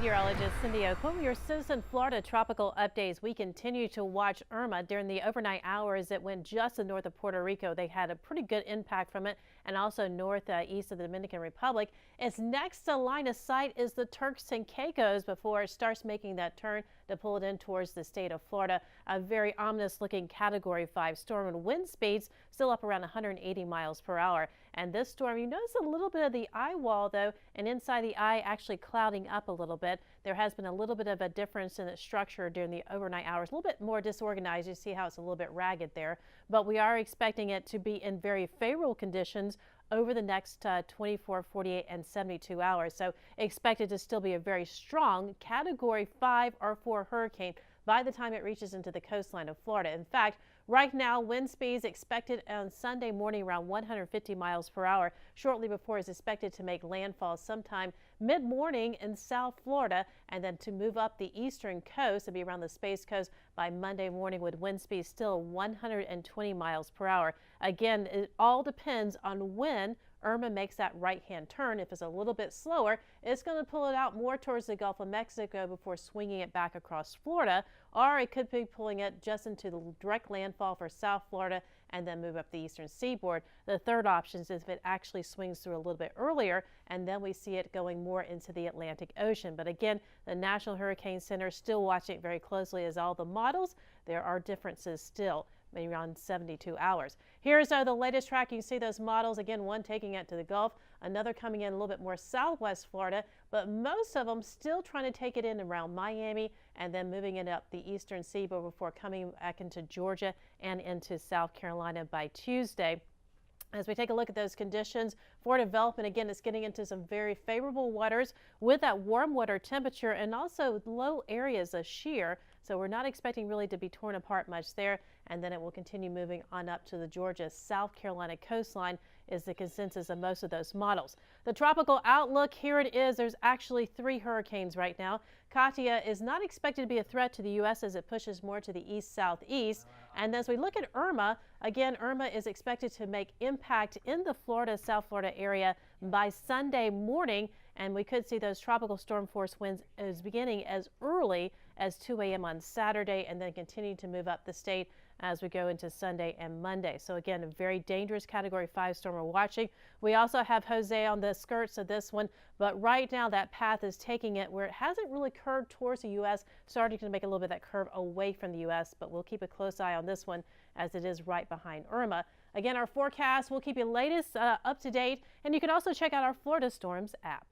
meteorologist Cindy Oakland. Your Citizen Florida tropical updates. We continue to watch Irma. During the overnight hours, it went just north of Puerto Rico. They had a pretty good impact from it, and also northeast of the Dominican Republic. Its next to line of sight is the Turks and Caicos before it starts making that turn to pull it in towards the state of Florida. A very ominous looking Category 5 storm, and wind speeds still up around 180 miles per hour. And this storm, you notice a little bit of the eye wall though, and inside the eye actually clouding up a little bit. There has been a little bit of a difference in its structure during the overnight hours, a little bit more disorganized. You see how it's a little bit ragged there, but we are expecting it to be in very favorable conditions over the next 24, 48, and 72 hours. So expected to still be a very strong Category 5 or 4 hurricane by the time it reaches into the coastline of Florida. In fact, right now, wind speeds expected on Sunday morning around 150 miles per hour. Shortly before is expected to make landfall sometime mid-morning in South Florida, and then to move up the eastern coast and be around the Space Coast by Monday morning with wind speeds still 120 miles per hour. Again, it all depends on when Irma makes that right-hand turn. If it's a little bit slower, it's going to pull it out more towards the Gulf of Mexico before swinging it back across Florida, or it could be pulling it just into the direct landfall for South Florida and then move up the eastern seaboard. The third option is if it actually swings through a little bit earlier, and then we see it going more into the Atlantic Ocean. But again, the National Hurricane Center is still watching it very closely as all the models. There are differences still, maybe around 72 hours. Here's the latest track. You can see those models. Again, one taking it to the Gulf, another coming in a little bit more southwest Florida, but most of them still trying to take it in around Miami and then moving it up the eastern seaboard before coming back into Georgia and into South Carolina by Tuesday. As we take a look at those conditions for development, again, it's getting into some very favorable waters with that warm water temperature and also low areas of shear. So we're not expecting really to be torn apart much there. And then it will continue moving on up to the Georgia, South Carolina coastline is the consensus of most of those models. The tropical outlook, here it is. There's actually 3 hurricanes right now. Katia is not expected to be a threat to the U.S. as it pushes more to the east-southeast. And as we look at Irma, again, Irma is expected to make impact in the Florida, South Florida area by Sunday morning. And we could see those tropical storm force winds as beginning as early as 2 a.m. on Saturday and then continue to move up the state as we go into Sunday and Monday. So again, a very dangerous Category 5 storm we're watching. We also have Jose on the skirts of this one, but right now that path is taking it where it hasn't really curved towards the U.S., starting to make a little bit of that curve away from the U.S., but we'll keep a close eye on this one as it is right behind Irma. Again, our forecast, we'll keep you latest up to date, and you can also check out our Florida Storms app.